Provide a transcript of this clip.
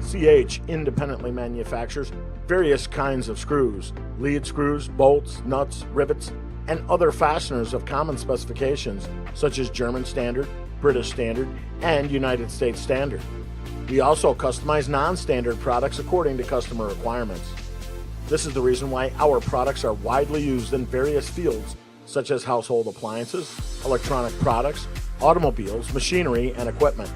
CH independently manufactures various kinds of screws, lead screws, bolts, nuts, rivets, and other fasteners of common specifications such as German Standard, British Standard, and United States Standard. We also customize non-standard products according to customer requirements. This is the reason why our products are widely used in various fields such as household appliances, electronic products, automobiles, machinery, and equipment.